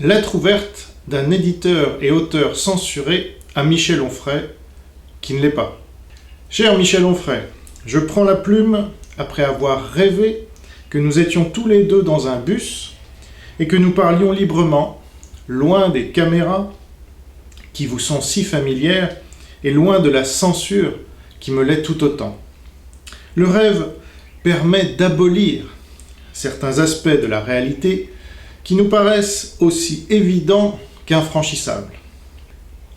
Lettre ouverte d'un éditeur et auteur censuré à Michel Onfray, qui ne l'est pas. Cher Michel Onfray, je prends la plume après avoir rêvé que nous étions tous les deux dans un bus et que nous parlions librement, loin des caméras qui vous sont si familières et loin de la censure qui me l'est tout autant. Le rêve permet d'abolir certains aspects de la réalité qui nous paraissent aussi évidents qu'infranchissables.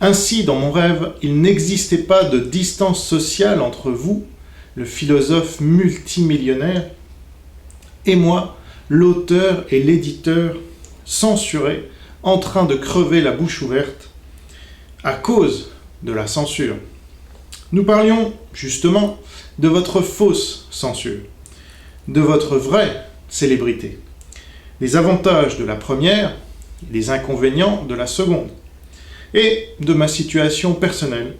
Ainsi, dans mon rêve, il n'existait pas de distance sociale entre vous, le philosophe multimillionnaire, et moi, l'auteur et l'éditeur censuré, en train de crever la bouche ouverte à cause de la censure. Nous parlions justement de votre fausse censure, de votre vraie célébrité, les avantages de la première, les inconvénients de la seconde, et de ma situation personnelle,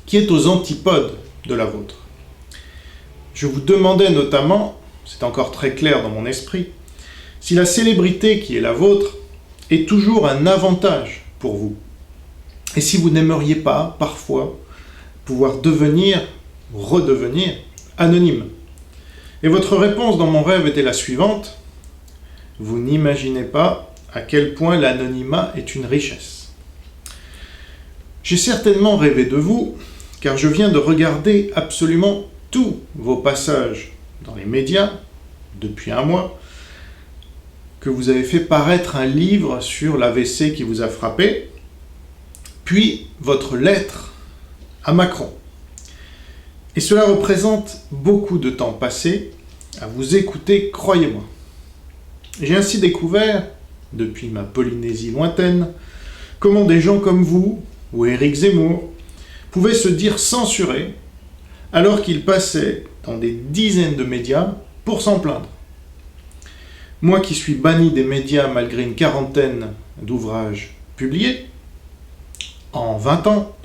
qui est aux antipodes de la vôtre. Je vous demandais notamment, c'est encore très clair dans mon esprit, si la célébrité qui est la vôtre est toujours un avantage pour vous, et si vous n'aimeriez pas, parfois, pouvoir devenir, redevenir, anonyme. Et votre réponse dans mon rêve était la suivante: vous n'imaginez pas à quel point l'anonymat est une richesse. J'ai certainement rêvé de vous, car je viens de regarder absolument tous vos passages dans les médias, depuis un mois, que vous avez fait paraître un livre sur l'AVC qui vous a frappé, puis votre lettre à Macron. Et cela représente beaucoup de temps passé à vous écouter, croyez-moi. J'ai ainsi découvert, depuis ma Polynésie lointaine, comment des gens comme vous, ou Éric Zemmour, pouvaient se dire censurés alors qu'ils passaient dans des dizaines de médias pour s'en plaindre. Moi qui suis banni des médias malgré une quarantaine d'ouvrages publiés, en 20 ans,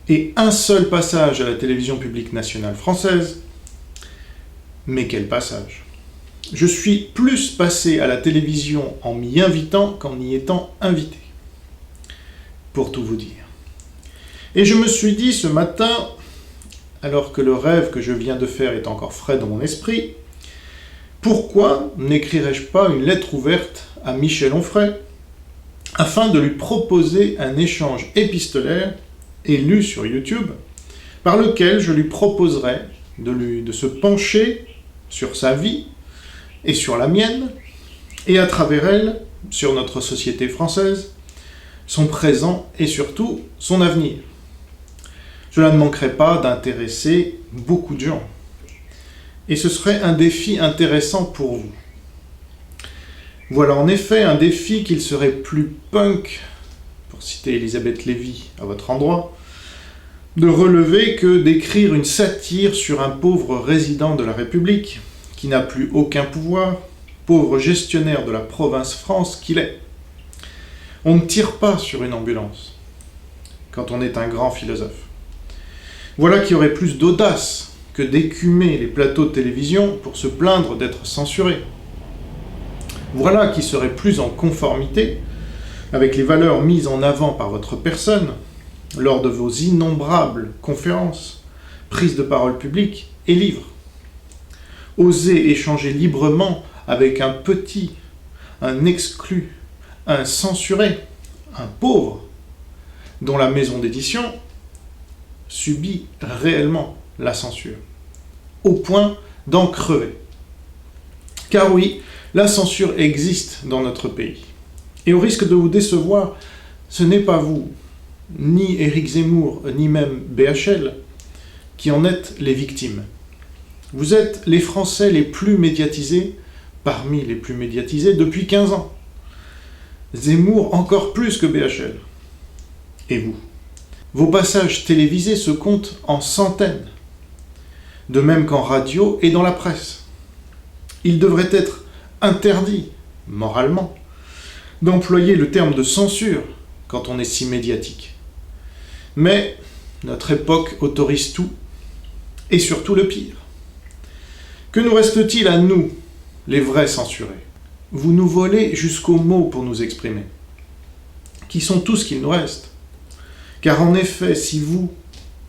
et un seul passage à la télévision publique nationale française, mais quel passage! Je suis plus passé à la télévision en m'y invitant qu'en y étant invité, pour tout vous dire. Et je me suis dit ce matin, alors que le rêve que je viens de faire est encore frais dans mon esprit, pourquoi n'écrirais-je pas une lettre ouverte à Michel Onfray, afin de lui proposer un échange épistolaire et lu sur YouTube, par lequel je lui proposerais de se pencher sur sa vie et sur la mienne, et à travers elle, sur notre société française, son présent et surtout son avenir. Cela ne manquerait pas d'intéresser beaucoup de gens. Et ce serait un défi intéressant pour vous. Voilà en effet un défi qu'il serait plus punk, pour citer Elisabeth Lévy à votre endroit, de relever que d'écrire une satire sur un pauvre résident de la République, qui n'a plus aucun pouvoir, pauvre gestionnaire de la province France qu'il est. On ne tire pas sur une ambulance quand on est un grand philosophe. Voilà qui aurait plus d'audace que d'écumer les plateaux de télévision pour se plaindre d'être censuré. Voilà qui serait plus en conformité avec les valeurs mises en avant par votre personne lors de vos innombrables conférences, prises de parole publiques et livres. Osez échanger librement avec un petit, un exclu, un censuré, un pauvre, dont la maison d'édition subit réellement la censure, au point d'en crever. Car oui, la censure existe dans notre pays. Et au risque de vous décevoir, ce n'est pas vous, ni Éric Zemmour, ni même BHL, qui en êtes les victimes. Vous êtes les Français les plus médiatisés, parmi les plus médiatisés, depuis 15 ans. Zemmour encore plus que BHL. Et vous? Vos passages télévisés se comptent en centaines, de même qu'en radio et dans la presse. Il devrait être interdit, moralement, d'employer le terme de censure quand on est si médiatique. Mais notre époque autorise tout, et surtout le pire. Que nous reste-t-il à nous, les vrais censurés? vous nous volez jusqu'aux mots pour nous exprimer, qui sont tout ce qu'il nous reste. Car en effet, si vous,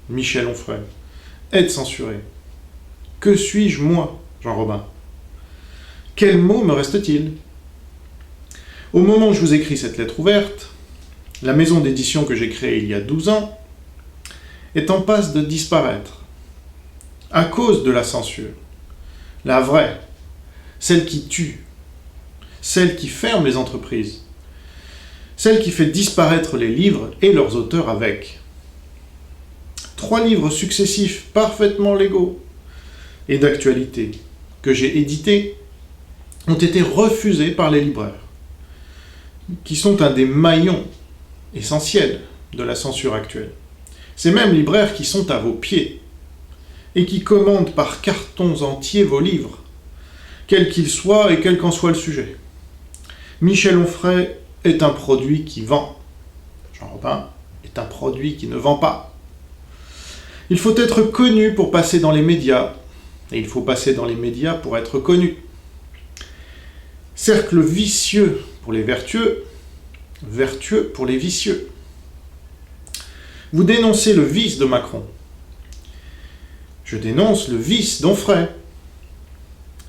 Michel Onfray, êtes censuré, que suis-je, moi, Jean Robin? Quels mots me reste-t-il? Au moment où je vous écris cette lettre ouverte, la maison d'édition que j'ai créée il y a 12 ans est en passe de disparaître, à cause de la censure. La vraie, celle qui tue, celle qui ferme les entreprises, celle qui fait disparaître les livres et leurs auteurs avec. 3 livres successifs parfaitement légaux et d'actualité que j'ai édités ont été refusés par les libraires, qui sont un des maillons essentiels de la censure actuelle. Ces mêmes libraires qui sont à vos pieds et qui commandent par cartons entiers vos livres, quels qu'ils soient et quel qu'en soit le sujet. Michel Onfray est un produit qui vend. Jean Robin est un produit qui ne vend pas. Il faut être connu pour passer dans les médias, et il faut passer dans les médias pour être connu. Cercle vicieux pour les vertueux, vertueux pour les vicieux. Vous dénoncez le vice de Macron. Je dénonce le vice d'Onfray.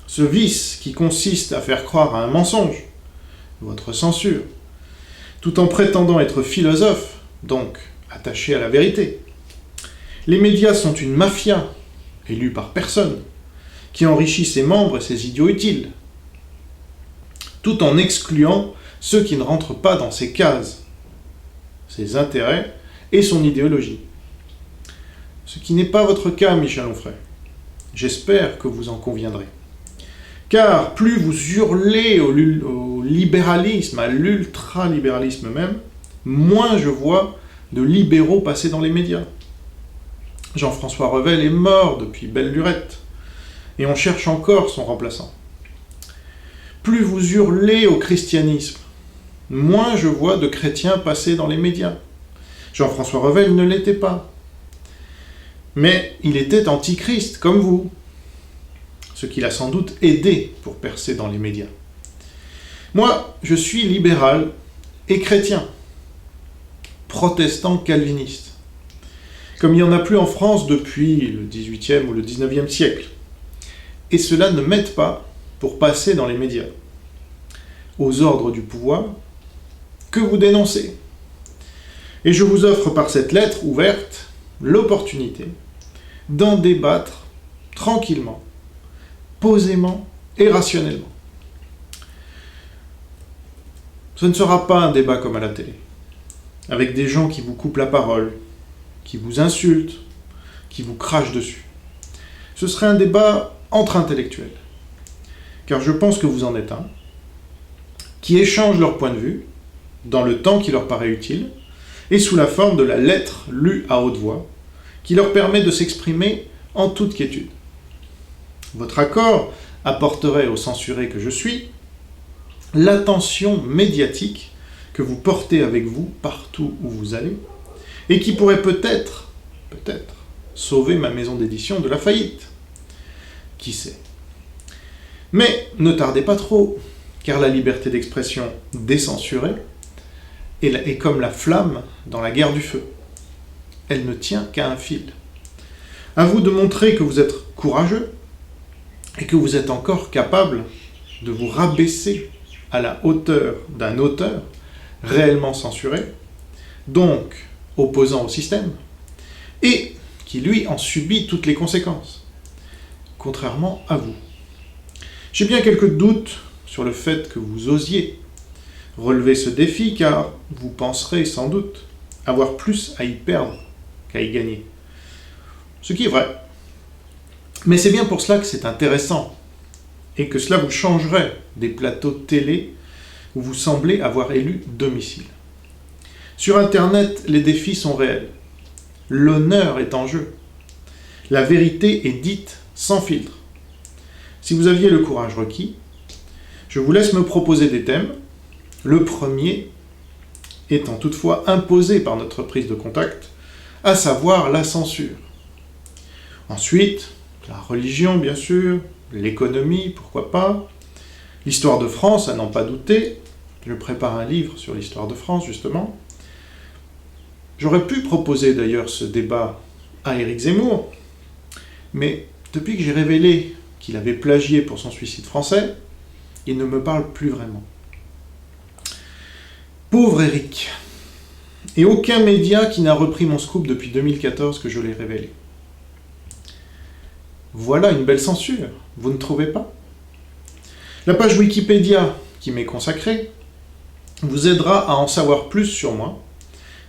Ce vice qui consiste à faire croire à un mensonge, votre censure, tout en prétendant être philosophe, donc attaché à la vérité. Les médias sont une mafia, élue par personne, qui enrichit ses membres et ses idiots utiles, tout en excluant ceux qui ne rentrent pas dans ses cases, ses intérêts et son idéologie. Ce qui n'est pas votre cas, Michel Onfray. J'espère que vous en conviendrez. Car plus vous hurlez au libéralisme, à l'ultralibéralisme même, moins je vois de libéraux passer dans les médias. Jean-François Revel est mort depuis belle lurette, et on cherche encore son remplaçant. Plus vous hurlez au christianisme, moins je vois de chrétiens passer dans les médias. Jean-François Revel ne l'était pas. Mais il était antichrist, comme vous, ce qui l'a sans doute aidé pour percer dans les médias. Moi, je suis libéral et chrétien, protestant calviniste, comme il n'y en a plus en France depuis le XVIIIe ou le XIXe siècle. Et cela ne m'aide pas pour passer dans les médias, aux ordres du pouvoir, que vous dénoncez. Et je vous offre par cette lettre ouverte l'opportunité d'en débattre tranquillement, posément et rationnellement. Ce ne sera pas un débat comme à la télé, avec des gens qui vous coupent la parole, qui vous insultent, qui vous crachent dessus. Ce serait un débat entre intellectuels, car je pense que vous en êtes un, qui échangent leur point de vue, dans le temps qui leur paraît utile, et sous la forme de la lettre lue à haute voix, qui leur permet de s'exprimer en toute quiétude. Votre accord apporterait au censuré que je suis l'attention médiatique que vous portez avec vous partout où vous allez, et qui pourrait peut-être, sauver ma maison d'édition de la faillite. Qui sait? Mais ne tardez pas trop, car la liberté d'expression décensurée est comme la flamme dans la guerre du feu. Elle ne tient qu'à un fil. À vous de montrer que vous êtes courageux et que vous êtes encore capable de vous rabaisser à la hauteur d'un auteur réellement censuré, donc opposant au système, et qui lui en subit toutes les conséquences, contrairement à vous. J'ai bien quelques doutes sur le fait que vous osiez relever ce défi, car vous penserez sans doute avoir plus à y perdre qu'à y gagner. Ce qui est vrai. Mais c'est bien pour cela que c'est intéressant, et que cela vous changerait des plateaux télé où vous semblez avoir élu domicile. Sur Internet, les défis sont réels. L'honneur est en jeu. La vérité est dite sans filtre. Si vous aviez le courage requis, je vous laisse me proposer des thèmes, le premier étant toutefois imposé par notre prise de contact, à savoir la censure. Ensuite, la religion, bien sûr, l'économie, pourquoi pas, L'histoire de France, à n'en pas douter, je prépare un livre sur l'histoire de France, justement. J'aurais pu proposer d'ailleurs ce débat à Éric Zemmour, mais depuis que j'ai révélé qu'il avait plagié pour son suicide français, il ne me parle plus vraiment. Pauvre Éric, et aucun média qui n'a repris mon scoop depuis 2014 que je l'ai révélé. Voilà une belle censure, vous ne trouvez pas? La page Wikipédia qui m'est consacrée vous aidera à en savoir plus sur moi,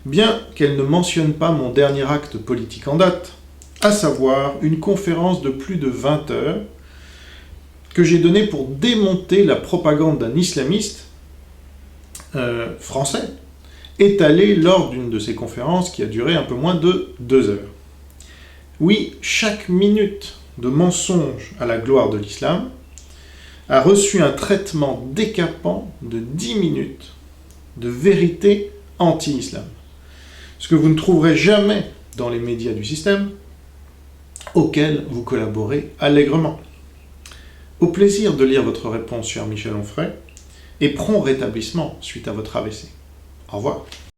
bien qu'elle ne mentionne pas mon dernier acte politique en date, à savoir une conférence de plus de 20 heures que j'ai donnée pour démonter la propagande d'un islamiste français, étalée lors d'une de ces conférences qui a duré un peu moins de 2 heures. Oui, chaque minute de mensonge à la gloire de l'islam a reçu un traitement décapant de 10 minutes de vérité anti-islam. Ce que vous ne trouverez jamais dans les médias du système, auxquels vous collaborez allègrement. Au plaisir de lire votre réponse, cher Michel Onfray, et prompt rétablissement suite à votre AVC. Au revoir.